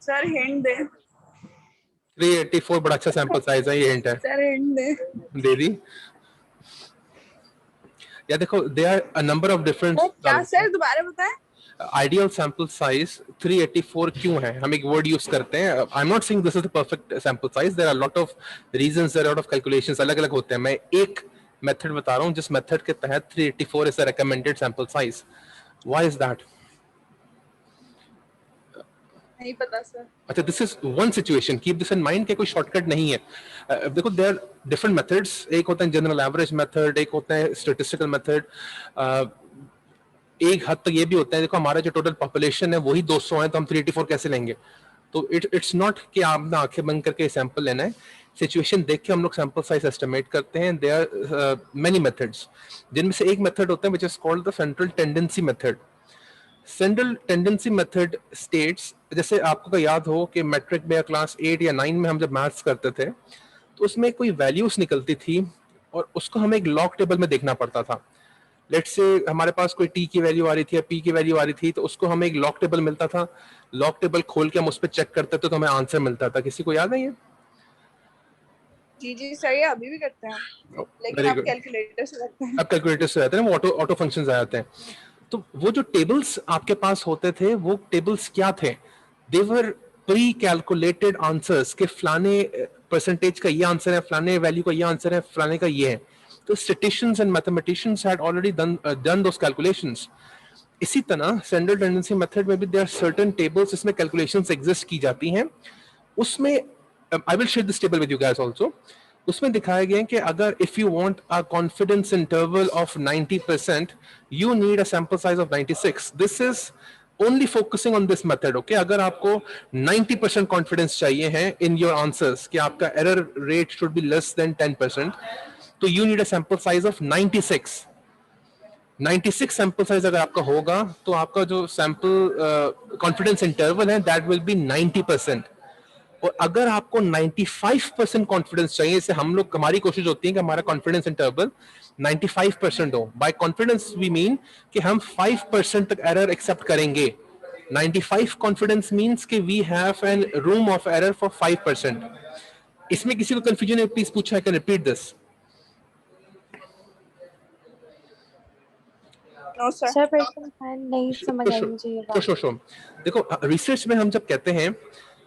Sir hint दे। 384 बड़ा अच्छा sample size है, ये हिंट है। सर हिंट दे दी या देखो, they are a number of different. क्या सर दोबारा बताएं। आइडियल सैंपल साइज 384 क्यों है? हम एक वर्ड यूज करते हैं। I am not saying this is the perfect sample size, there are lot of reasons, there are lot of calculations, अलग अलग होते हैं। मैं एक मेथड बता रहा हूं जिस मेथड के तहत 384 is the recommended sample size. Why is that? नहीं पता सर। अच्छा, this is one situation, keep this in mind कि कोई शॉर्टकट नहीं है। देखो, देयर आर डिफरेंट मेथड्स। एक होता है जनरल एवरेज मेथड, एक होता है स्टैटिस्टिकल मेथड। एक हद तक ये भी होता है, देखो हमारा जो टोटल पॉपुलेशन है वही 200 है, तो हम 384 कैसे लेंगे? तो इट्स नॉट कि आपने आंखें बंद करके सैंपल लेना है। सिचुएशन देख के हम लोग सैंपल साइज एस्टिमेट करते हैं। देयर आर मेनी मेथड्स, जिनमें से एक मेथड होता है which is called the central tendency method. Central tendency method states, जैसे आपको याद हो कि मैट्रिक में या क्लास 8 या 9 में हम जब मैथ्स करते थे तो उसमें कोई वैल्यूज निकलती थी और उसको हमें एक लॉग टेबल में देखना पड़ता था। लेट्स से हमारे पास कोई टी की वैल्यू आ रही थी या पी की वैल्यू आ रही थी, तो उसको हमें एक लॉग टेबल मिलता था। लॉग टेबल खोल के हम उस पर चेक करते थे तो हमें आंसर मिलता था। किसी को याद है ये? जी जी सर, ये अभी भी करते हैं, लेकिन वेरी अब गुड। कैलकुलेटर से करते हैं। अब कैलकुलेटर से आते हैं ना, वो ऑटो ऑटो फंक्शंस आ जाते हैं। तो वो जो टेबल्स आपके पास होते थे वो टेबल्स क्या थे? दे वर प्री कैलकुलेटेड आंसर्स के फलाने परसेंटेज का ये आंसर है, फलाने वैल्यू का ये आंसर है, फलाने का ये है। तो statisticians and mathematicians had already done those calculations. इसी तरह सेंट्रल टेंडेंसी मेथड में भी देयर आर सर्टेन टेबल्स जिसमें कैलकुलेशंस एग्जिस्ट की जाती हैं। उसमें I will share this table with you guys also. उसमें दिखाया गया है कि अगर if you want a confidence interval of 90%, you need a sample size of 96। This is only focusing on this method. Okay, अगर आपको 90% कॉन्फिडेंस चाहिए है इन योर आंसर्स कि आपका error rate should be less than 10%, तो you need a sample size of 96। 96 sample size अगर आपका होगा तो आपका जो सैंपल कॉन्फिडेंस इंटरवल है दैट विल बी 90%। और अगर आपको 95% कॉन्फिडेंस चाहिए, इसे हम लोग, हमारी कोशिश होती है कि हमारा कॉन्फिडेंस इंटरवल 95% हो। बाय कॉन्फिडेंस वी मीन कि हम 5% तक एरर एक्सेप्ट करेंगे। 95 कॉन्फिडेंस मींस कि we have an room of error for 5%। इसमें किसी को कंफ्यूजन है, प्लीज पूछा, I can repeat this. No sir. Sir मैं नहीं समझ आई मुझे ये बात। देखो, रिसर्च में हम जब कहते हैं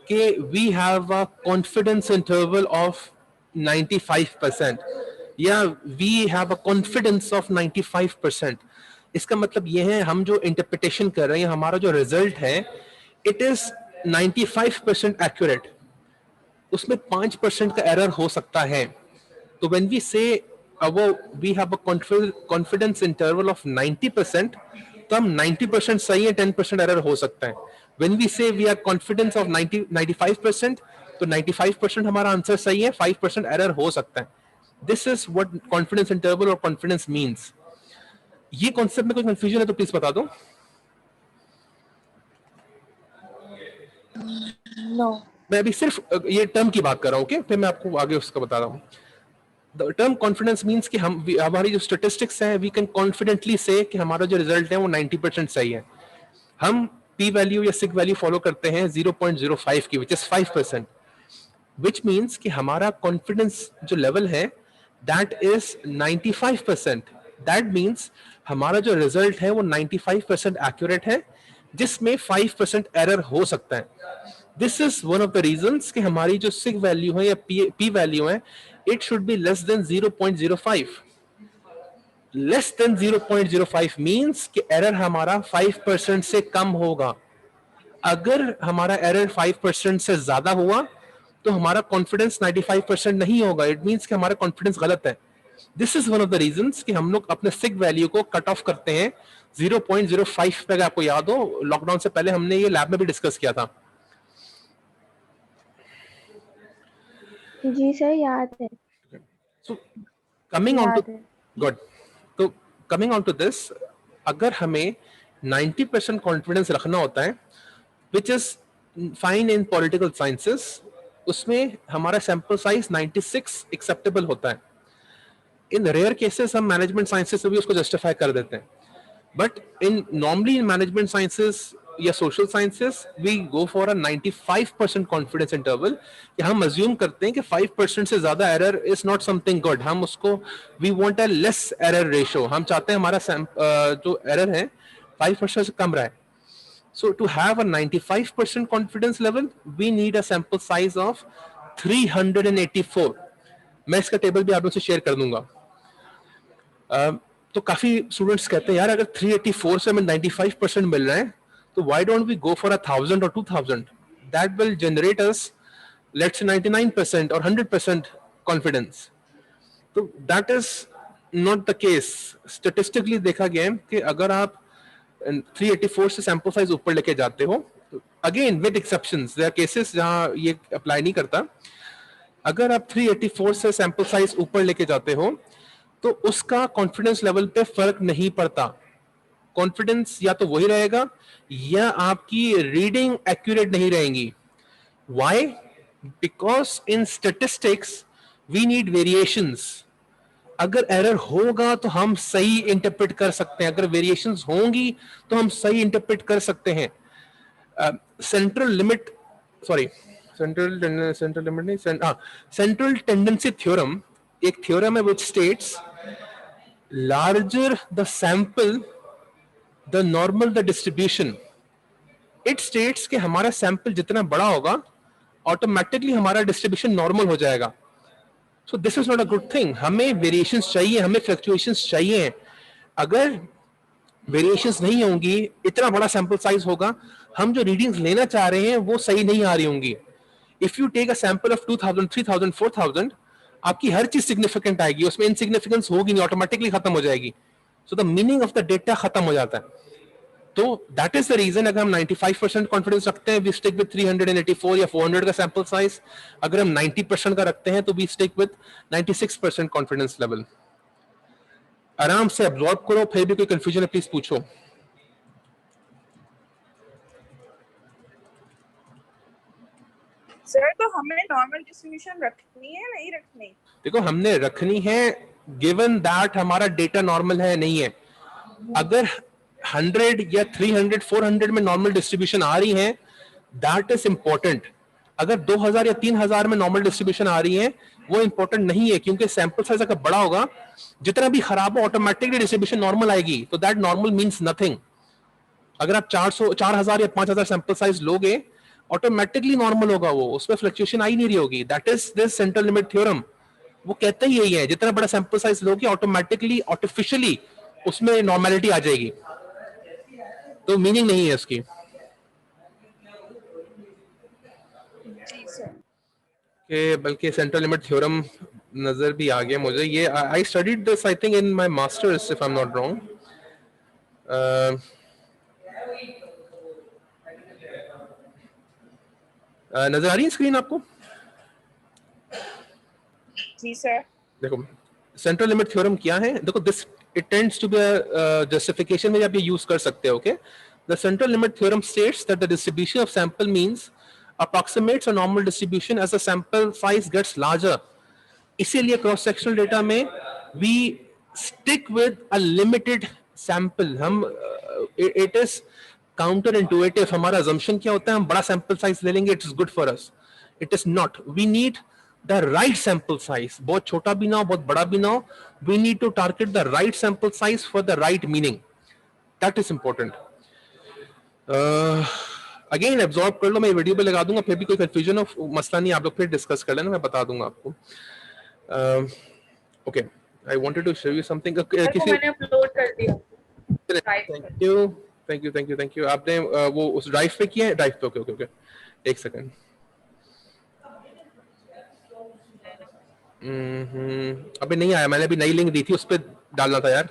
कि we have a confidence interval of 95% या we have a confidence of 95%, इसका मतलब ये है हम जो इंटरप्रिटेशन कर रहे हैं, हमारा जो रिजल्ट है इट इज 95% एक्यूरेट, उसमें 5% का एरर हो सकता है। तो व्हेन वी से वो we have a confidence interval of 90%, तो हम 90% सही है, 10% एरर हो सकता है। व्हेन वी से वी आर कॉन्फिडेंस ऑफ 95%, तो 95% हमारा आंसर सही है, 5% एरर हो सकता है। This is what confidence interval और कॉन्फिडेंस मींस। ये कॉन्सेप्ट में कोई कंफ्यूजन है तो प्लीज बता दो। नो, मैं अभी सिर्फ ये टर्म की बात कर रहा हूं, ओके, फिर मैं आपको आगे उसका बता रहा हूं। द टर्म कॉन्फिडेंस मींस कि हम, हमारी जो स्टैटिस्टिक्स है, वी कैन कॉन्फिडेंटली से कि हमारा जो रिजल्ट है वो 90% सही है। हम पी वैल्यू या सिग वैल्यू फॉलो करते हैं 0.05 की, विच इज 5%, विच मींस कि हमारा कॉन्फिडेंस जो लेवल है दैट इज 95%। दैट मींस हमारा जो रिजल्ट है वो 95% एक्यूरेट है, जिसमें 5% एरर हो सकता है। This is one of the reasons कि हमारी जो सिग वैल्यू है या पी वैल्यू है, it should be less than 0.05। Less than 0.05 means कि एरर हमारा 5% से कम होगा। अगर हमारा एरर 5% से ज्यादा हुआ तो हमारा कॉन्फिडेंस 95% नहीं होगा, इट मींस कि हमारा कॉन्फिडेंस गलत है। This is one of the reasons कि हम लोग अपने सिग वैल्यू को कट ऑफ करते हैं 0.05 पे। अगर आपको याद हो, लॉकडाउन से पहले हमने ये लैब में भी डिस्कस किया था। जी सर याद है। So, coming on to याद है। good. तो कमिंग ऑन टू दिस, अगर हमें 90% कॉन्फिडेंस रखना होता है, which is fine in political sciences, उसमें हमारा सैंपल साइज 96 एक्सेप्टेबल होता है। इन रेयर केसेस हम मैनेजमेंट साइंसेस से भी उसको जस्टिफाई कर देते हैं, but in normally in management sciences या social sciences we go for a 95% confidence interval कि हम अज्यूम करते हैं कि 5% से ज्यादा error is not something good, हम उसको we want a less error ratio, हम चाहते हैं हमारा जो एरर है 5% से कम रहे. So to have a 95% confidence level, we need a sample size of 384. मैं इसका टेबल भी आप लोगों से शेयर कर दूंगा. तो काफी स्टूडेंट्स कहते हैं यार अगर 384 से हमें 95% मिल रहा है तो why don't we go for 1,000 or 2,000? That will generate us let's say 99% or 100% confidence. तो that is not the case. Statistically देखा गया है कि अगर आप 384 से सैंपल साइज ऊपर लेके जाते हो, again with exceptions, there are cases जहां ये अप्लाई नहीं करता, अगर आप 384 से सैंपल साइज ऊपर लेके जाते हो तो उसका कॉन्फिडेंस लेवल पे फर्क नहीं पड़ता. कॉन्फिडेंस या तो वही रहेगा या आपकी रीडिंग एक्यूरेट नहीं रहेंगी. Why? Because in statistics we need variations. अगर एरर होगा तो हम सही इंटरप्रेट कर सकते हैं, अगर वेरिएशंस होंगी तो हम सही इंटरप्रेट कर सकते हैं. Central limit sorry central limit नहीं, सेंट्रल टेंडेंसी थ्योरम एक थ्योरम है which states larger the sample the normal the distribution. It states कि हमारा सैंपल जितना बड़ा होगा ऑटोमेटिकली हमारा डिस्ट्रीब्यूशन नॉर्मल हो जाएगा. So this is not a good thing. हमें वेरिएशंस चाहिए, हमें फ्लक्चुएशंस चाहिए. अगर वेरिएशंस नहीं होंगी, इतना बड़ा सैंपल साइज होगा, हम जो रीडिंग्स लेना चाह रहे हैं वो सही नहीं आ रही होंगी. If you take a sample of 2000, 3000, 4000, आपकी हर चीज सिग्निफिकेंट आएगी, उसमें इनसिग्निफिकेंस होगी नहीं, ऑटोमेटिकली खत्म हो जाएगी. So the meaning of the data खत्म हो जाता है. तो दैट इज द रीजन अगर हम 95% कॉन्फिडेंस रखते हैं वी स्टिक विद 384 या 400 का सैंपल साइज. अगर हम 90% का रखते हैं तो we stick with 96% confidence level. आराम से अब्सॉर्ब करो, फिर भी कोई कंफ्यूजन है प्लीज पूछो. सर तो हमें नॉर्मल डिस्ट्रीब्यूशन रखनी है नहीं रखनी? देखो हमने रखनी है गिवन दैट हमारा डेटा नॉर्मल है नहीं है. अगर 100 या 300 400 में नॉर्मल डिस्ट्रीब्यूशन आ रही है दैट इज इंपॉर्टेंट. अगर 2000 या 3000 में नॉर्मल डिस्ट्रीब्यूशन आ रही है वो इंपॉर्टेंट नहीं है, क्योंकि सैंपल साइज अगर बड़ा होगा जितना भी खराब हो ऑटोमेटिकली डिस्ट्रीब्यूशन नॉर्मल आएगी. तो दैट नॉर्मल मींस नथिंग. अगर आप 4000 या 5000 सैंपल साइज लोगे ऑटोमेटिकली नॉर्मल होगा, वो उसमें फ्लक्चुएशन आ ही नहीं रही होगी. That is this central limit theorem. वो कहते ही यही है, जितना बड़ा सैंपल साइज लोगे ऑटोमेटिकली आर्टिफिशियली उसमें नॉर्मेलिटी आ जाएगी. तो मीनिंग नहीं है इसकी. जी सर. कि बल्कि सेंट्रल लिमिट थ्योरम नजर भी आ गया मुझे. ये I studied this I think in my masters if I am not wrong. नजर आ रही है स्क्रीन आपको? जी सर. देखो सेंट्रल लिमिट थ्योरम क्या है. देखो this it tends to be a justification में आप ये यूज कर सकते हो. Okay, the central limit theorem states that the distribution of sample means approximates a normal distribution as the sample size gets larger. इसीलिए क्रॉस सेक्शनल डेटा में we stick with a limited sample. हम it is counter intuitive. हमारा assumption क्या होता है, हम बड़ा sample size ले लेंगे, it is good for us. It is not. We need the right sample size. बहुत छोटा भी ना हो, बहुत बड़ा भी ना हो. We need to target the right sample size for the right meaning. That is important. Again absorb कर लो, मैं वीडियो पे लगा दूंगा, फिर भी कोई कंफ्यूजन हो मसला नहीं, आप लोग फिर डिस्कस कर लेना, मैं बता दूंगा आपको. Okay, I wanted to show you something. किसी मैंने अपलोड कर दिया. Thank you. आपने वो उस ड्राइव पे किया है? ड्राइव पे. ओके एक सेकंड. अबे नहीं आया, मैंने अभी नई लिंक दी थी, उस पर डालना था यार.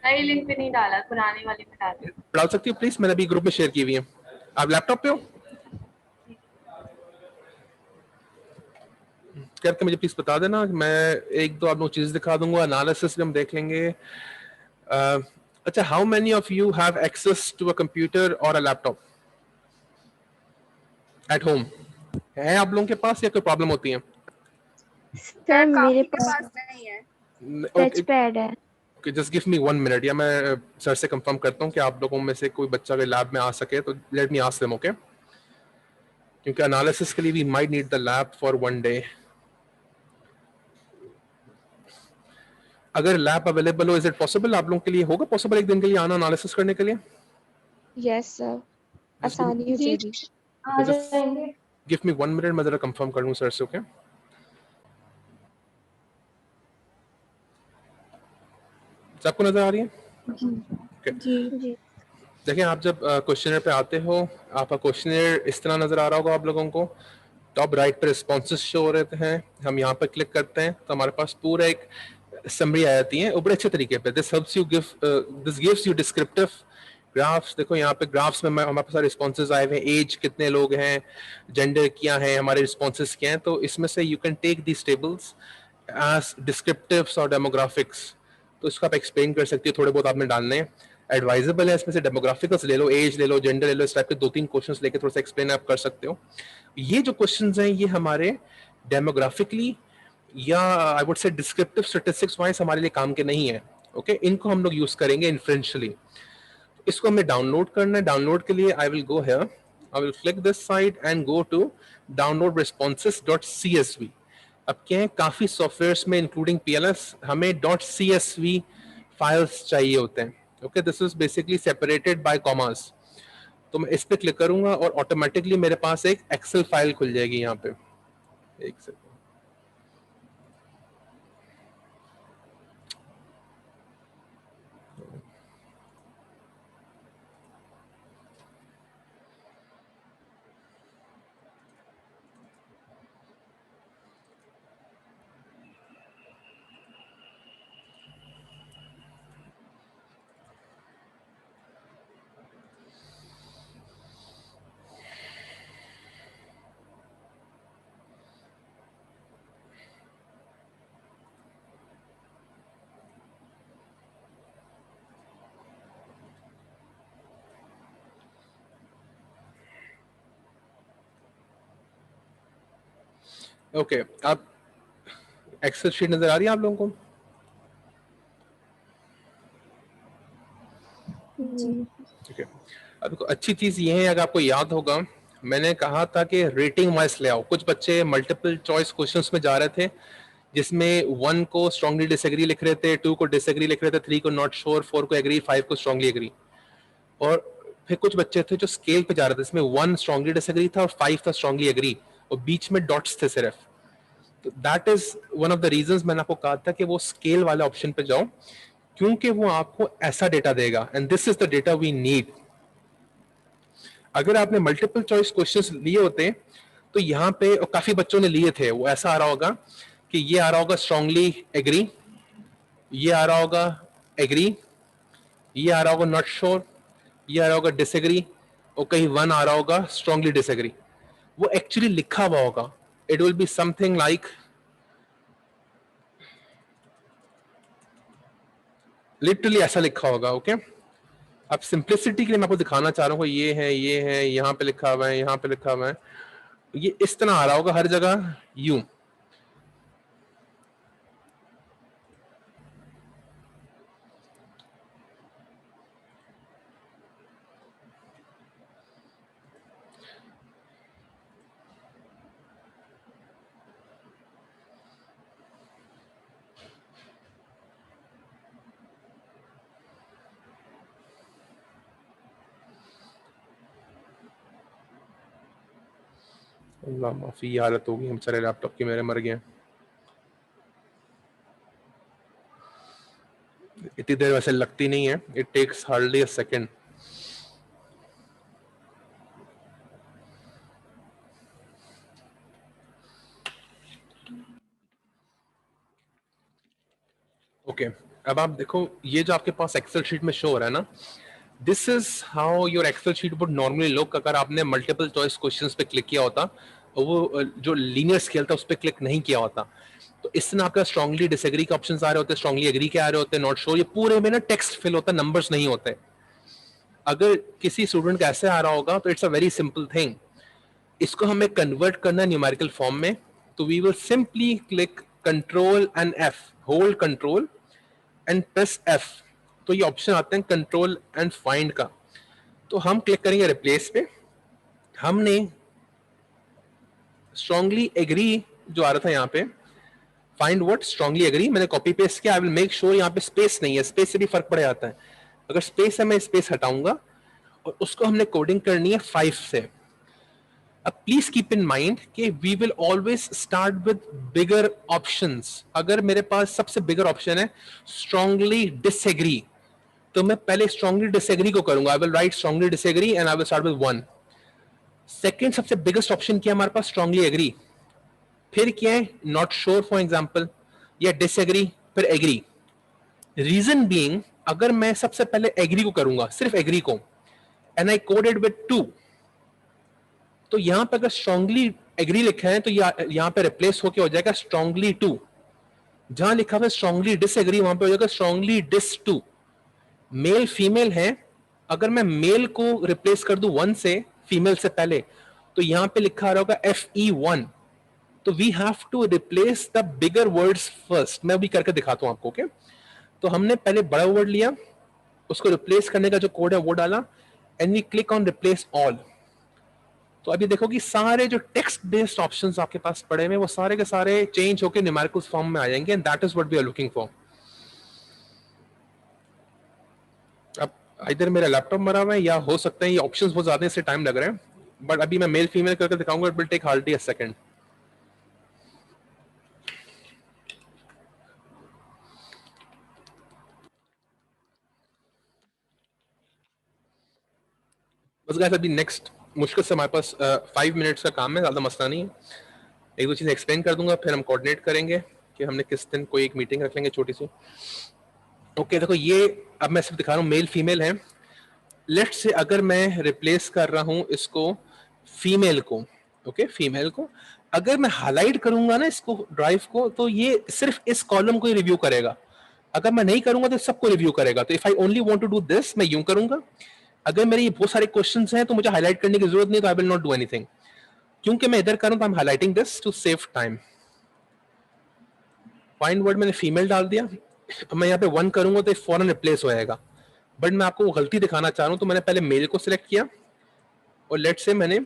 नई लिंक पे नहीं डाला, पुरानी वाली में डाला. डाल सकती हो प्लीज? मैंने अभी ग्रुप में शेयर की हुई है. आप लैपटॉप पे हो करके मुझे प्लीज बता देना. मैं एक दो आप लोग चीज दिखा दूंगा, एनालिसिस भी हम देख लेंगे. अच्छा, how many of you have access to a computer और अ लैपटॉप एट होम? है आप लोगों के पास या कोई प्रॉब्लम होती है? सर मेरे पास नहीं है. टच पैड है. Okay, just give me 1 minute, या मैं सर से कंफर्म करता हूँ कि आप लोगों में से कोई बच्चा अगर लैब में आ सके तो let me ask them, okay? क्योंकि एनालिसिस के लिए we might need the lab for 1 day. अगर लैब अवेलेबल हो, इज इट पॉसिबल आप लोगों के लिए होगा पॉसिबल एक दिन के लिए आना एनालिसिस करने के लिए? यस सर, आसानी जी से भी आ जाएंगे। गिव मी 1 मिनट, मैं जरा कंफर्म कर लूँ सर से, ओके? सबको नजर आ रही है? Okay. जी देखिए, आप जब क्वेश्चनर पे आते हो, आपका क्वेश्चनर इस तरह नजर आ रहा होगा आप लोगों को. टॉप राइट पे रिस्पॉन्सेस शो हो रहे हैं. हम यहाँ पर क्लिक करते हैं तो हमारे पास पूरा एक समरी आ जाती है, बड़े अच्छे तरीके पे. This gives you descriptive graphs. देखो यहाँ पे ग्राफ्स में हमारे पास रिस्पॉन्सेज आए हुए हैं, एज कितने लोग हैं, जेंडर क्या है, हमारे रिस्पॉन्सेज क्या हैं. तो इसमें से you can take these tables as descriptives और डेमोग्राफिक्स. तो इसको आप एक्सप्लेन कर सकते हो, थोड़े बहुत आपने डालने हैं. एडवाइजेबल है इसमें से डेमोग्राफिक्स ले लो, एज ले लो, जेंडर ले लो, इस टाइप के 2-3 क्वेश्चंस लेके थोड़ा सा एक्सप्लेन आप कर सकते हो. ये जो क्वेश्चंस हैं ये हमारे डेमोग्राफिकली या I would say descriptive statistics wise हमारे लिए काम के नहीं है. ओके, इनको हम लोग यूज करेंगे इन्फ्रेंशियली. इसको हमें डाउनलोड करना है. डाउनलोड के लिए I will go here, I will click this side and go to download responses.csv. अब क्या है, काफी सॉफ्टवेयर्स में इंक्लूडिंग PLS हमें .csv फाइल्स चाहिए होते हैं. Okay, this is basically separated by commas. तो मैं इस पे क्लिक करूंगा और ऑटोमेटिकली मेरे पास एक एक्सेल फाइल खुल जाएगी यहाँ पे. एक सेकंड. ओके, अब एक्सेल शीट नजर आ रही है आप लोगों को? ठीक है. अब अच्छी चीज ये है, अगर आपको याद होगा मैंने कहा था कि रेटिंग वाइज ले आओ. कुछ बच्चे मल्टीपल चॉइस क्वेश्चंस में जा रहे थे जिसमें 1 को स्ट्रांगली डिसएग्री लिख रहे थे, 2 को डिसएग्री लिख रहे थे, 3 को नॉट श्योर, 4 को एग्री, 5 को स्ट्रांगली एग्री. और फिर कुछ बच्चे थे जो स्केल पे जा रहे थे, इसमें 1 स्ट्रांगली डिसएग्री था और 5 था स्ट्रांगली एग्री, और बीच में डॉट्स थे सिर्फ. तो that is one of the reasons मैंने आपको कहा था कि वो स्केल वाले ऑप्शन पे जाओ, क्योंकि वो आपको ऐसा डेटा देगा and this is the data we need. अगर आपने मल्टीपल चॉइस क्वेश्चंस लिए होते तो यहाँ पे, और काफी बच्चों ने लिए थे, वो ऐसा आ रहा होगा कि ये आ रहा होगा स्ट्रांगली एग्री, ये आ रहा होगा एग्री, ये आ रहा होगा नॉट श्योर, ये आ रहा होगा डिसएग्री, और कहीं 1 आ रहा होगा स्ट्रांगली डिसएग्री. वो एक्चुअली लिखा हुआ होगा, it will be something like literally ऐसा लिखा होगा. ओके, अब सिंप्लिसिटी के लिए मैं आपको दिखाना चाह रहा हूँ, ये है, ये है, यहाँ पे लिखा हुआ है, यहाँ पे लिखा हुआ है, ये इस तरह आ रहा होगा हर जगह यूं. अल्लाह माफी, ये हालत होगी हम सारे लैपटॉप की, मेरे मर गए. इतनी देर वैसे लगती नहीं है, it takes hardly a second. Okay, अब आप देखो ये जो आपके पास एक्सेल शीट में शो हो रहा है ना, this is how your Excel sheet would normally look अगर आपने मल्टीपल चॉइस क्वेश्चंस पे क्लिक किया होता और वो जो लीनियर स्केल था उस पर क्लिक नहीं किया होता. तो इस तरह आपका स्ट्रांगली डिसएग्री के ऑप्शंस आ रहे होते, स्ट्रांगली एग्री के आ रहे होते, नॉट श्योर, ये पूरे में ना टेक्स्ट फिल होता, नंबर्स नहीं होते. अगर किसी स्टूडेंट का ऐसे आ रहा होगा तो it's a very simple thing, इसको हमें कन्वर्ट करना न्यूमेरिकल फॉर्म में. तो we will simply click control and F, hold control and press F, तो ये ऑप्शन आते हैं कंट्रोल एंड फाइंड का। तो हम क्लिक करेंगे रिप्लेस पे, हमने स्ट्रांगली एग्री जो आ रहा था यहाँ पे, फाइंड वर्ड स्ट्रांगली एग्री, मैंने कॉपी पेस्ट किया। आई विल मेक श्योर यहाँ पे स्पेस नहीं है, स्पेस से भी फर्क पड़ जाता है। अगर स्पेस है मैं स्पेस हटाऊंगा और उसको हमने कोडिंग करनी है 5 से। अब प्लीज कीप इन माइंड कि we will always start with bigger options. अगर मेरे पास सबसे बिगर ऑप्शन है स्ट्रांगली डिसएग्री, तो मैं पहले स्ट्रांगली डिसएग्री को करूंगा। I will write strongly disagree and I will start with 1। Second सबसे बिगेस्ट ऑप्शन क्या है हमारे पास, स्ट्रांगली एग्री। फिर क्या है, नॉट श्योर फॉर एग्जांपल, या डिसएग्री, फिर एग्री। रीजन बीइंग, अगर मैं सबसे पहले एग्री को करूंगा, सिर्फ एग्री को, एंड आई कोडेड विद 2, तो यहां पर अगर स्ट्रांगली एग्री लिखा है तो यहां पे रिप्लेस होके हो जाएगा स्ट्रांगली 2। जहां लिखा हुआ है स्ट्रांगली डिसएग्री, वहां पे हो जाएगा स्ट्रांगली डिस 2। मेल फीमेल है, अगर मैं मेल को रिप्लेस कर दूं 1 से, फीमेल से पहले, तो यहां पे लिखा आ रहा होगा FE1। तो we have to replace the bigger words first. मैं अभी करके दिखाता हूं आपको। ओके, तो हमने पहले बड़ा वर्ड लिया, उसको रिप्लेस करने का जो कोड है वो डाला, and we click on replace all. तो अभी देखो कि सारे जो टेक्स्ट बेस्ड ऑप्शंस आपके पास पड़े हुए वो सारे के सारे चेंज होकर न्यूमेरिकल फॉर्म में आ जाएंगे, and that is what we are looking for. अब इधर मेरा लैपटॉप मरा हुआ है, या हो सकता है ये ऑप्शंस बहुत ज्यादा इससे टाइम लग रहा है, बट अभी मैं मेल फीमेल करके दिखाऊंगा, it will take hardly a second. बस गाइस, अभी नेक्स्ट मुश्किल से हमारे पास 5 मिनट्स का काम है, ज्यादा मसला नहीं है। एक दो चीजें एक्सप्लेन कर दूंगा, फिर हम कोऑर्डिनेट करेंगे कि हमने किस दिन कोई एक मीटिंग रख लेंगे छोटी सी। ओके, देखो ये अब मैं सिर्फ दिखा रहा हूँ मेल फीमेल है। लेट्स से अगर मैं रिप्लेस कर रहा हूँ इसको फीमेल को, ओके फीमेल को, अगर मैं हाईलाइट करूंगा ना इसको ड्राइव को, तो ये सिर्फ इस कॉलम को ही रिव्यू करेगा। अगर मैं नहीं करूंगा तो सबको रिव्यू करेगा। तो if I only want to do this, मैं यूं करूंगा। अगर मेरे ये बहुत सारे क्वेश्चंस हैं तो मुझे हाईलाइट करने की जरूरत नहीं, तो I will not do anything. क्योंकि मैं इधर कर रहा हूं तो I am highlighting this to save time. Find word मैंने फीमेल डाल दिया, अब मैं यहाँ पे 1 करूंगा तो फौरन रिप्लेस हो जाएगा। बट मैं आपको वो गलती दिखाना चाह रहा हूँ, तो मैंने पहले मेल को सिलेक्ट किया और लेट से मैंने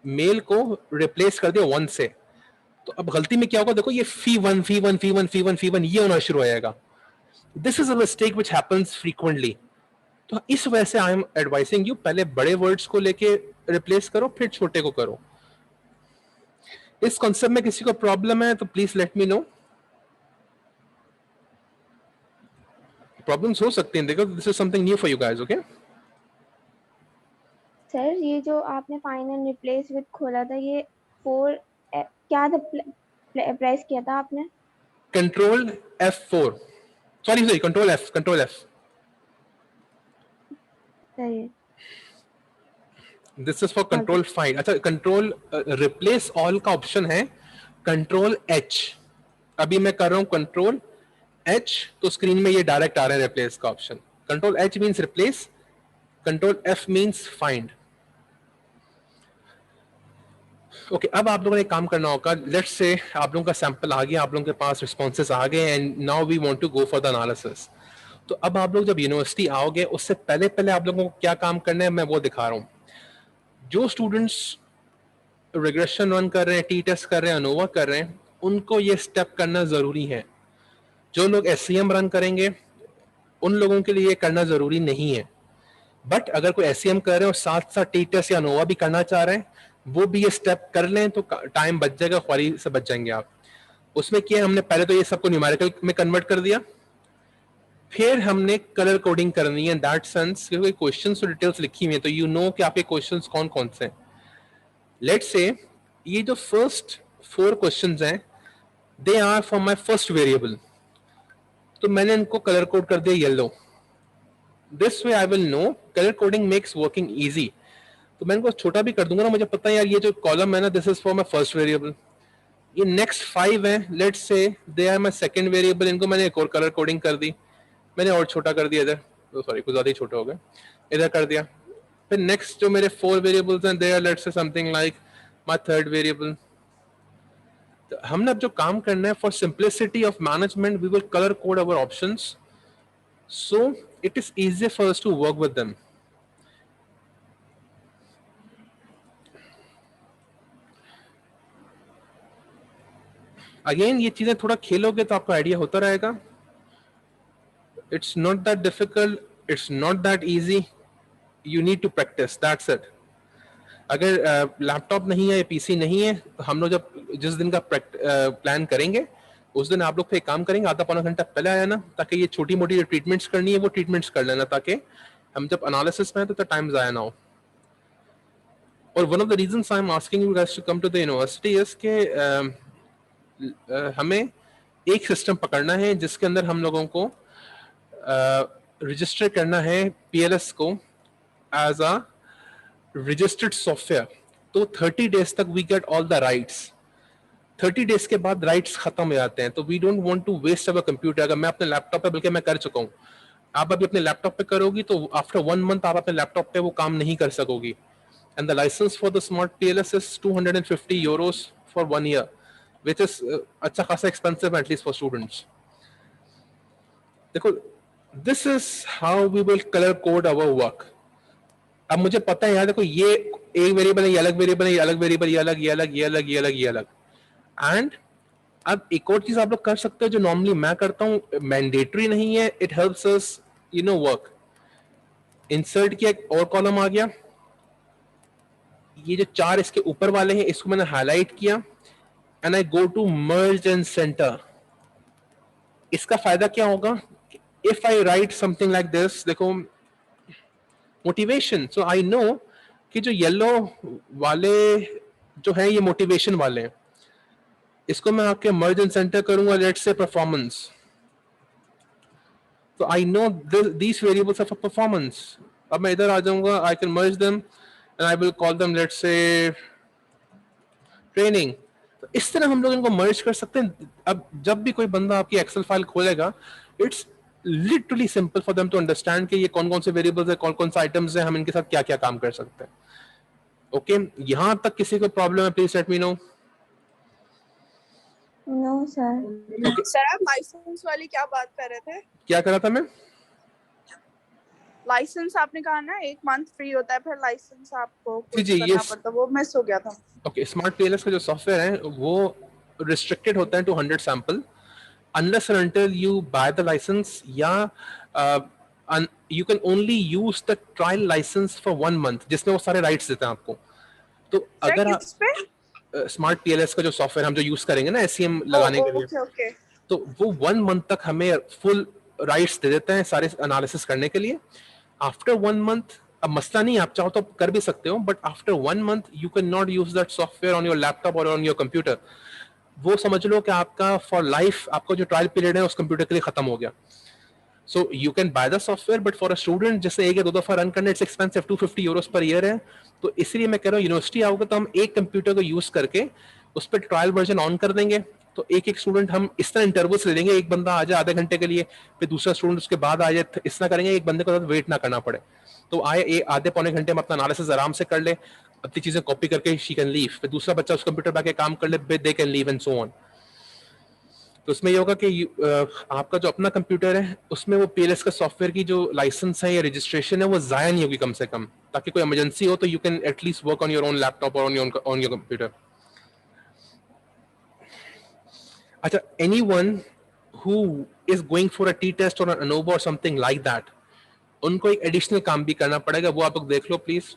मेल को रिप्लेस कर दिया 1 से। तो अब गलती में क्या होगा, देखो ये फी1 फी1 फी1 फी1 फी1 ये होना शुरू हो जाएगा। This is a mistake which happens frequently. तो इस वजह से आई एम एडवाइसिंग यू, पहले बड़े वर्ड्स को लेके रिप्लेस करो, फिर छोटे को करो। इस कॉन्सेप्ट में किसी को प्रॉब्लम है तो please let me no. Problems हो सकती हैं, देखो this is something new for you guys. Okay sir, ये जो आपने फाइंड एंड रिप्लेस विद खोला था, ये 4 क्या था, प्रेस किया था आपने? Control F4, sorry control F। सही। This is for control find. अच्छा, कंट्रोल रिप्लेस ऑल का ऑप्शन है कंट्रोल H। अभी मैं कर रहा हूं कंट्रोल H, तो स्क्रीन में ये डायरेक्ट आ रहा है रिप्लेस का option. Control H means replace, control F means find. Okay, अब आप लोगों ने काम करना होगा। लेट्स से आप लोगों का सैंपल आ गया, आप लोगों के पास रिस्पॉन्सेज आ गए, and now we want to go for the analysis. तो अब आप लोग जब यूनिवर्सिटी आओगे उससे पहले पहले आप लोगों को क्या काम करना है मैं वो दिखा रहा हूँ। जो स्टूडेंट्स रिग्रेशन रन कर रहे हैं, टी टेस्ट कर रहे हैं, अनोवा कर रहे हैं, उनको ये स्टेप करना जरूरी है। जो लोग SCM रन करेंगे उन लोगों के लिए ये करना जरूरी नहीं है। बट अगर कोई SCM कर रहे हैं और साथ साथ टी टेस्ट या अनोवा भी करना चाह रहे हैं, वो भी ये स्टेप कर लें तो टाइम बच जाएगा, ख्वारी से बच जाएंगे आप। उसमें क्या हमने पहले तो ये सबको न्यूमेरिकल में कन्वर्ट कर दिया, फिर हमने कलर कोडिंग करनी है। दैट सेंस क्योंकि क्वेश्चंस तो डिटेल्स लिखी हुई है, तो यू नो कि आपके क्वेश्चंस कौन कौन से हैं। लेट्स से ये जो फर्स्ट 4 क्वेश्चंस हैं, they are for my first variable, तो मैंने इनको कलर कोड कर दिया yellow. This way I will know colour coding makes working easy. तो मैं इनको छोटा भी कर दूंगा ना, मुझे पता है यार ये जो कॉलम है ना, this is for my first variable. ये नेक्स्ट 5 है, let's say they are my second variable, इनको मैंने एक और कलर कोडिंग कर दी, मैंने और छोटा कर दिया इधर, तो सॉरी कुछ ज्यादा ही छोटे हो गए, इधर कर दिया। फिर नेक्स्ट जो मेरे 4 वेरिएबल्स हैं, they are let's say something like my third variable, हमने अब जो काम करना है, for simplicity of management we will colour code our options so it is easier for us to work with them. Again, ये चीजें थोड़ा खेलोगे तो आपको आइडिया होता रहेगा. It's not that difficult, it's not that easy. You need to practice, that's it. अगर laptop नहीं है, पीसी नहीं है, तो हम लोग जब जिस दिन का प्लान करेंगे उस दिन आप लोग फिर काम करेंगे, आधा पौना घंटा पहले आया ना, ताकि ये छोटी मोटी जो ट्रीटमेंट्स करनी है वो ट्रीटमेंट्स कर लेना, ताकि हम जब एनालिसिस में हैं तो टाइम जाया ना हो. और one of the reasons I am asking you guys to come to the university is के हमें एक सिस्टम पकड़ना है जिसके अंदर हम लोगों को रजिस्टर करना है पीएलएस को एज अ रजिस्टर्ड सॉफ्टवेयर. तो 30 डेज तक we get all the rights. 30 days के बाद राइट्स खत्म हो जाते हैं. तो we don't want to waste our computer. अगर मैं अपने लैपटॉप पे, बल्कि मैं कर चुका हूँ, आप अभी अपने लैपटॉप पे करोगी तो आफ्टर 1 मंथ आप अपने लैपटॉप पे वो काम नहीं कर सकोगी. And the license for the smart PLS is 250 euros for 1 year, which is अच्छा खासा expensive at least for students. देखो, this is how we will color code our work. अब मुझे पता है यार, देखो ये एक वेरिएबल है, ये अलग वेरिएबल है, ये अलग वेरिएबल, ये अलग, ये अलग, ये अलग, ये अलग, ये अलग. एंड अब एक और चीज आप लोग कर सकते हो जो नॉर्मली मैं करता हूँ, मैंडेटरी नहीं है, it helps us you know work. Insert किया, एक और कॉलम आ गया, ये जो 4 इसके ऊपर वाले हैं इसको मैंने हाईलाइट किया and I go to merge and centre. इसका फायदा क्या होगा? If I write something like this, देखो मोटिवेशन, सो आई नो कि जो येलो वाले जो है ये मोटिवेशन वाले हैं. इसको मैं आपके मर्ज एंड सेंटर करूंगा, लेट्स से परफॉर्मेंस. तो I know these variables are for performance. अब मैं इधर आ जाऊंगा, I can merge them and I will call them, let's say, training. तो इस तरह हम लोग इनको मर्ज कर सकते हैं. अब जब भी कोई बंदा आपकी एक्सेल फाइल खोलेगा, it's literally simple for them to understand कि ये कौन कौन से वेरिएबल्स है, कौन कौन से आइटम्स है, हम इनके साथ क्या क्या काम कर सकते हैं. ओके, यहां तक किसी को प्रॉब्लम है, please let me know. No sir. Sir आप लाइसेंस वाली क्या बात कर रहे थे? क्या कर रहा था मैं? लाइसेंस आपने कहा ना 1 मंथ फ्री होता है, फिर लाइसेंस आपको कुछ जी, करना yes. पड़ता, वो मिस हो गया था. ओके, स्मार्ट पीएलएस का जो सॉफ्टवेयर है वो रिस्ट्रिक्टेड होता है to 100 sample unless and until you buy the license, या you can only use the trial license for 1 month, जिसमें वो सारे राइट्स देते हैं आपको. तो अगर आप स्मार्ट पीएलएस का जो सॉफ्टवेयर हम जो यूज करेंगे ना एससीएम लगाने के लिए, ओके, तो वो 1 मंथ तक हमें फुल राइट्स दे देते हैं सारे एनालिसिस करने के लिए. आफ्टर 1 मंथ, अब मसला नहीं, आप चाहो तो कर भी सकते हो, but after 1 month you can not use that software on your laptop और ऑन योर कंप्यूटर. वो समझ लो कि आपका फॉर लाइफ आपका जो ट्रायल पीरियड है उस कंप्यूटर के लिए खत्म हो गया. So you can by the software, but for a student जैसे 1 या 2 दफा रन करने, it's expensive, 250 euros per year है. तो इसलिए मैं कह रहा हूँ यूनिवर्सिटी आओगे तो हम एक कंप्यूटर को यूज करके उस पर ट्रायल वर्जन ऑन कर देंगे. तो एक स्टूडेंट हम इस तरह इंटरवल्स ले लेंगे, एक बंदा आ जाए आधे घंटे के लिए, फिर दूसरा स्टूडेंट उसके बाद आ जाए, इस तरह करेंगे एक बंदे को वेट ना करना पड़े. तो आए आधे पौने घंटे में अपना एनालिसिस आराम से कर ले, अपनी चीजें कॉपी करके शी कैन लीव, फिर दूसरा बच्चा उस कंप्यूटर पे आके काम कर ले, they can leave and so on. तो इसमें ये होगा कि आपका जो अपना कंप्यूटर है उसमें वो पीएलएस का सॉफ्टवेयर की जो लाइसेंस है या रजिस्ट्रेशन है वो जाया नहीं होगी कम से कम, ताकि कोई इमरजेंसी हो तो you can at least work on your own laptop और ऑन योर कंप्यूटर. अच्छा, anyone who is going for a T-test or an ANOVA or something like that, उनको एक एडिशनल काम भी करना पड़ेगा, वो आप लोग देख लो प्लीज.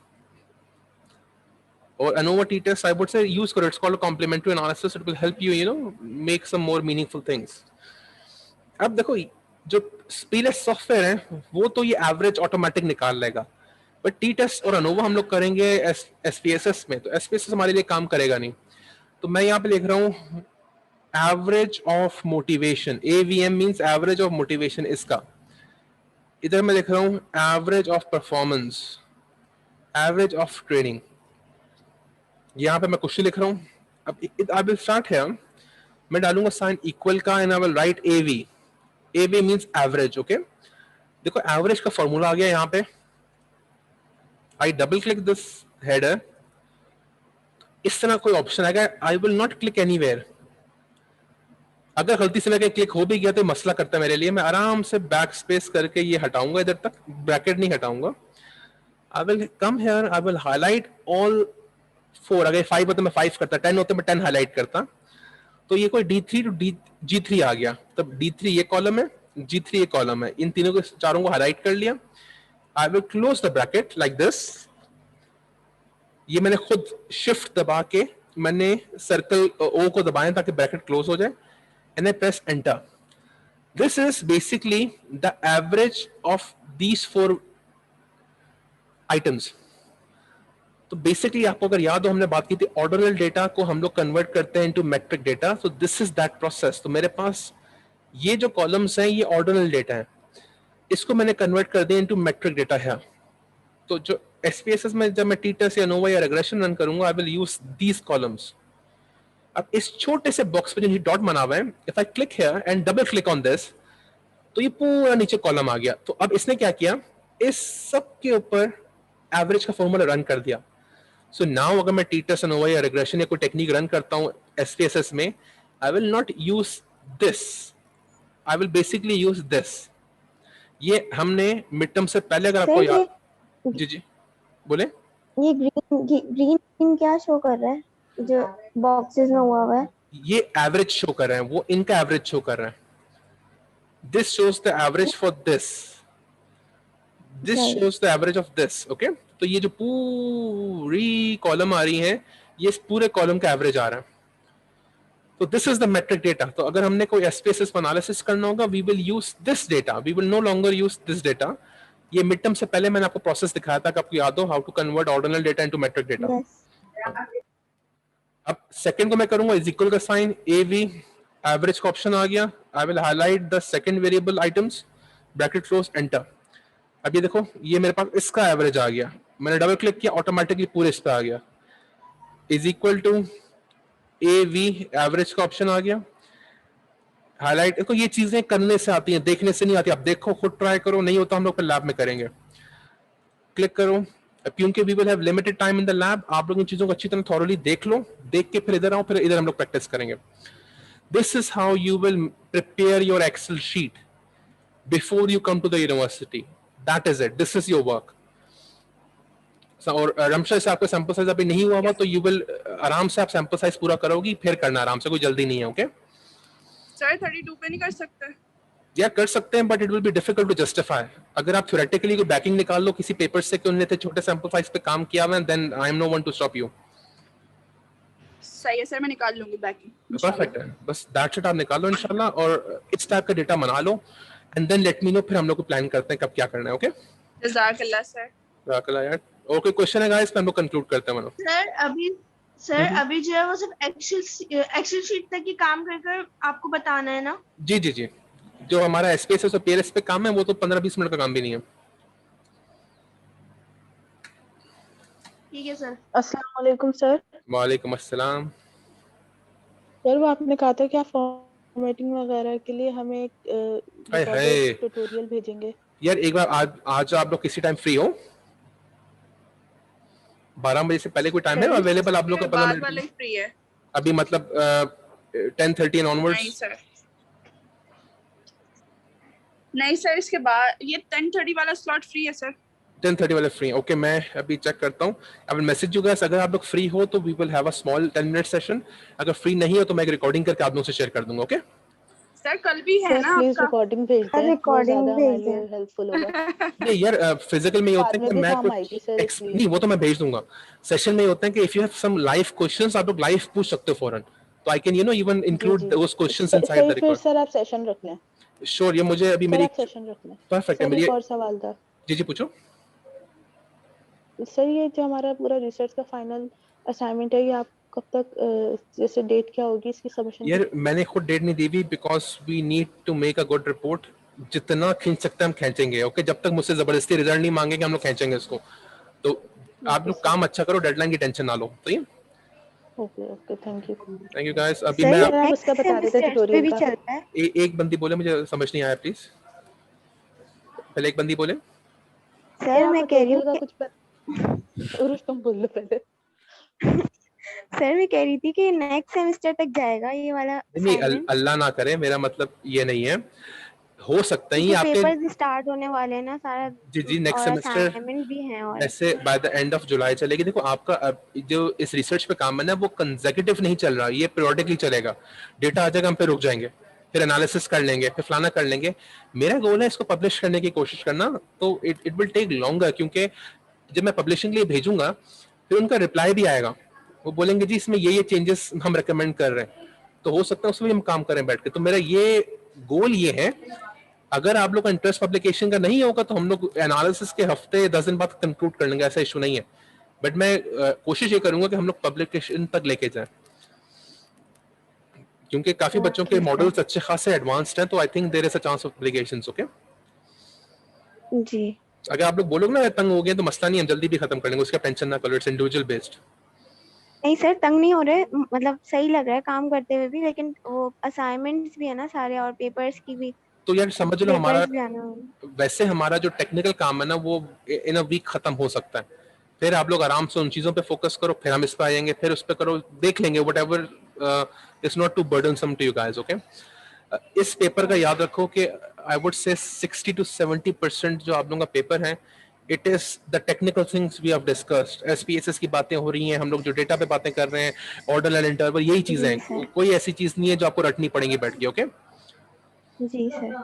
और ANOVA T-test I would say use करो, it's called a complementary analysis, it will help you, you know, make some more meaningful things. अब देखो जो PLS सॉफ्टवेयर है वो तो ये एवरेज ऑटोमेटिक निकाल लेगा, बट T-test और ANOVA हम लोग करेंगे SPSS में, तो SPSS हमारे लिए काम करेगा नहीं. तो मैं यहाँ पे लिख रहा हूँ average of motivation, AVM means average of motivation. इसका इधर मैं लिख रहा हूं average of performance, average of training. यहां पे मैं क्वेश्चन लिख रहा हूं. अब आई विल स्टार्ट हियर, मैं डालूंगा साइन इक्वल का and I will right AV. AV means average. Okay, देखो एवरेज का फॉर्मूला आ गया यहां पे. I double click this header, इस तरह कोई ऑप्शन आएगा, आई विल नॉट क्लिक एनीवेयर, अगर गलती से मैं कहीं क्लिक हो भी गया तो मसला करता है मेरे लिए, मैं आराम से बैक स्पेस करके ये हटाऊंगा, इधर तक ब्रैकेट नहीं हटाऊंगा। I will come here, I will highlight all 4। अगर 5 होता मैं 5 करता, 10 होता मैं 10 हाईलाइट करता। तो ये कोई D3 टू G3 आ गया, तब D3 ये कॉलम है, G3 ये कॉलम है, इन तीनों को चारों को हाईलाइट कर लिया। I will close the bracket like this. ये मैंने खुद शिफ्ट दबा के मैंने सर्कल O को दबाया ताकि ब्रैकेट क्लोज हो जाए, and I press enter. This is basically the average of these 4 items. तो बेसिकली आपको अगर याद हो हमने बात की थी ऑर्डिनल डेटा को हम लोग कन्वर्ट करते हैं into metric data, so this is that process. तो मेरे पास ये जो कॉलम्स हैं ये ऑर्डिनल डेटा है, इसको मैंने कन्वर्ट कर दिया इनटू मैट्रिक डेटा है। तो जो एसपीएसएस में जब मैं टीटस या नोवा या रिग्रेशन रन करूंगा, I will use these columns. अब इस छोटे से बॉक्स पे जो डॉट बना हुआ है, if I click here and double click on this, तो ये पूरा नीचे कॉलम आ गया। तो अब इसने क्या किया, इस सब के ऊपर एवरेज का फॉर्मूला रन कर दिया। सो नाउ अगर मैं टीटस एनोवा या रिग्रेशन या कोई टेक्निक रन करता हूं एसपीएसएस में, आई will not use this, I will basically use this. ये हमने मिड टर्म से पहले, अगर आपको याद, जी जी बोले। ये ग्रीन क्या शो कर रहा है जो बॉक्सेस में हुआ है? ये एवरेज शो कर रहे हैं, वो इनका एवरेज शो कर रहे हैं। This shows the average for this, this shows the average of this. Okay, तो ये जो पूरी कॉलम आ रही है, ये इस पूरे कॉलम का एवरेज आ रहा है। तो this is the metric data. तो अगर हमने कोई एसपीएसएस एनालिसिस करना होगा, we will use this data, we will no longer use this data. ये मिड टर्म से पहले मैंने आपको प्रोसेस दिखाया था कि आपको याद हो how to convert ordinal data into metric data. अब सेकंड को मैं करूंगा इज इक्वल का साइन, एवी एवरेज का ऑप्शन आ गया। I will highlight the second variable items, bracket close, enter. अब ये देखो ये मेरे पास इसका एवरेज आ गया, मैंने डबल क्लिक किया ऑटोमेटिकली पूरे इस पे आ गया। Is equal to AV average का ऑप्शन आ गया, हाईलाइट। देखो ये चीजें करने से आती हैं, देखने से नहीं आती। आप देखो, खुद ट्राई करो, नहीं होता हम लोग फिर लैब में करेंगे। क्लिक करो, क्योंकि we will have limited time in the lab, आप लोग इन चीजों को अच्छी तरह थॉरली देख लो, देख के फिर इधर आओ, फिर इधर हम लोग प्रैक्टिस करेंगे। This is how you will prepare your Excel sheet before you come to the university. That is it, this is your work. और रमशा से आपका सैंपल साइज अभी नहीं हुआ हुआ, तो यू विल आराम से आप सैंपल साइज पूरा करोगी, फिर करना आराम से, कोई जल्दी नहीं है। ओके सर 32 पे नहीं कर सकते? या कर सकते हैं, but it will be difficult to justify. अगर आप थ्योरेटिकली कोई बैकिंग निकाल लो किसी पेपर से कि उन्होंने छोटे सैंपल साइज पे काम किया हुआ है, then I am no one to stop you. सही है सर, मैं निकाल लूंगी बैकिंग। परफेक्ट है, बस दैट्स इट, आप निकालो इंशाल्लाह, और इस टाइप का डेटा बना लो, and then let me know, फिर हम लोग को प्लान करते हैं कब क्या करना है। ओके जज़ाकल्लाह सर। जज़ाकल्लाह यार। और कोई क्वेश्चन है गाइस, हम लोग कंक्लूड करते हैं। सर अभी जो है वो सिर्फ एक्सेल शीट तक ही काम कर आपको बताना है ना? जी जी जी, जो हमारा एसपीएसएस और पीएलएस पे काम है वो तो 15-20 मिनट का काम भी नहीं है। ठीक है सर। अस्सलाम वालेकुम सर। वालेकुम अस्सलाम। सर वो आपने कहा था कि आप फॉर्मेटिंग वगैरह के लिए हमें एक ट्यूटोरियल भेजेंगे। यार एक बार आज आप लोग किसी टाइम फ्री हो? 12 बजे से पहले कोई टाइम है अवेलेबल आप लोग का? 15 मिनट वाला ही फ्री है अभी, मतलब 10:30 ऑनवर्ड्स? नहीं सर, नहीं सर, इसके बाद ये 10:30 वाला स्लॉट फ्री है सर। 10:30 वाले फ्री? ओके, मैं अभी चेक करता हूँ। I will message you guys, अगर आप लोग फ्री हो तो we will have a small 10 minute session. अगर फ्री नहीं हो तो मैं एक रिकॉर्डिंग करके आप लोगों से शेयर कर दूंगा। ओके सर कल भी है ना प्लीज आपका? रिकॉर्डिंग भेज दें, रिकॉर्डिंग भेज दें, हेल्पफुल होगा। ये यार फिजिकल में होता है कि मैं नहीं, वो तो मैं भेज दूंगा। सेशन में होता है कि if you have some live questions, आप लोग लाइव पूछ सकते हो फौरन, तो I can even include those questions inside the record. Sir आप सेशन रख लें। श्योर, ये मुझे अभी मेरी सेशन रख लें। परफेक्ट है मेरी। एक और सवाल था। जी पूछो सर, ये जो हमारा पूरा रिसर्च का फाइनल असाइनमेंट है, ये आप कब तक, जैसे डेट क्या होगी इसकी सबमिशन? यार मैंने खुद डेट नहीं दी हुई, because we need to make a good report. जितना खींच सकते हैं हम खींचेंगे। ओके, जब तक मुझसे जबरदस्ती रिजल्ट नहीं मांगेंगे हम लोग खींचेंगे इसको। तो आप लोग काम अच्छा करो, डेडलाइन की टेंशन ना लो। तो ये ओके थैंक यू गाइस। अभी मैं आप उसका बता देते ट्यूटोरियल का। एक बंदी बोले, मुझे समझ नहीं आया, प्लीज पहले एक बंदी बोले। सर मैं कह रही हूँ कुछ तुम बोल लो पहले। सर मैं कह रही थी कि नेक्स्ट सेमेस्टर तक जाएगा ये वाला नहीं assignment? अल्लाह ना करे, मेरा मतलब ये नहीं है, हो सकता है ये क्योंकि आपके पेपर्स स्टार्ट होने वाले हैं ना सारा, जी नेक्स्ट और सेमेस्टर असाइनमेंट भी हैं और ऐसे by the end of July चलेगी। देखो आपका अब जो इस रिसर्च पे काम है ना वो कंसेक्यूटिव नहीं चल रहा, ये पीरियोडिकली चलेगा। डेटा आ जाएगा, हम पे रुक जाएंगे, फिर एनालिसिस कर लेंगे, फिर फलाना कर लेंगे। मेरा गोल है इसको पब्लिश करने की कोशिश करना, तो इट विल टेक लॉन्गर, क्योंकि जब मैं पब्लिशिंग के लिए भेजूंगा फिर उनका रिप्लाई भी आएगा, वो बोलेंगे जी इसमें ये चेंजेस हम रिकमेंड कर रहे हैं, तो हो सकता है उसमें हम काम करें बैठ के। तो मेरा ये गोल ये है, अगर आप लोग का इंटरेस्ट पब्लिकेशन का नहीं होगा तो हम लोग एनालिसिस के हफ्ते 10 दिन बाद कंक्लूड कर लेंगे, ऐसा इशू नहीं है। बट मैं कोशिश ये करूंगा कि हम लोग पब्लिकेशन तक लेके जाएं, क्योंकि काफी बच्चों के मॉडल्स अच्छे खासे एडवांस्ड हैं, तो I think there is a chance of publications. Okay जी। अगर आप लोग बोलोगे ना तंग हो गए तो मसला नहीं, हम जल्दी भी खत्म कर लेंगे, उसका टेंशन ना करो, इट्स इंडिविजुअल बेस्ड। नहीं सर तंग नहीं हो रहे, मतलब सही लग रहा है काम करते हुए भी, लेकिन वो असाइनमेंट्स भी है ना सारे और पेपर्स की भी, तो यार समझ लो हमारा पेपर्स भी आना है। वैसे हमारा जो टेक्निकल काम है ना वो इन अ वीक खत्म हो सकता है, फिर आप लोग आराम से उन चीजों पे फोकस करो, फिर हम इस पे आएंगे, फिर उस पे करो, देख लेंगे, whatever is not too burdensome to you guys. Okay इस पेपर का याद रखो कि आई वुड से 60 to 70% जो आप लोगों का पेपर है, it is the technical things we have discussed, SPSS की बातें हो रही हैं, हम लोग जो डेटा पे बातें कर रहे हैं, ऑर्डर एंड इंटरवल, यही चीजें हैं, कोई ऐसी चीज नहीं है जो आपको रटनी पड़ेगी बैठ के। ओके जी सर।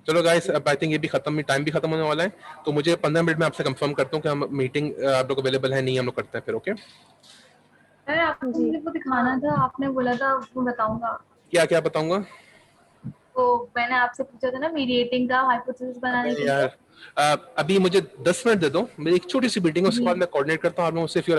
चलो गाइस, अब आई थिंक ये भी खत्म, टाइम भी खत्म होने वाला है, तो मुझे 15 मिनट में आपसे कंफर्म करता हूँ कि हम मीटिंग आप लोग अवेलेबल है नहीं, हम लोग करते हैं फिर। ओके सर आपको मुझे वो दिखाना था, आपने बोला था वो बताऊंगा। क्या क्या बताऊंगा? तो मैंने आपसे पूछा था ना मीडिएटिंग का हाइपोथेसिस बनाने के लिए। यार अभी मुझे 10 मिनट दे दो, मेरी एक छोटी सी मीटिंग है, उसके बाद मैं कोऑर्डिनेट करता हूँ आप लोगों से, फिर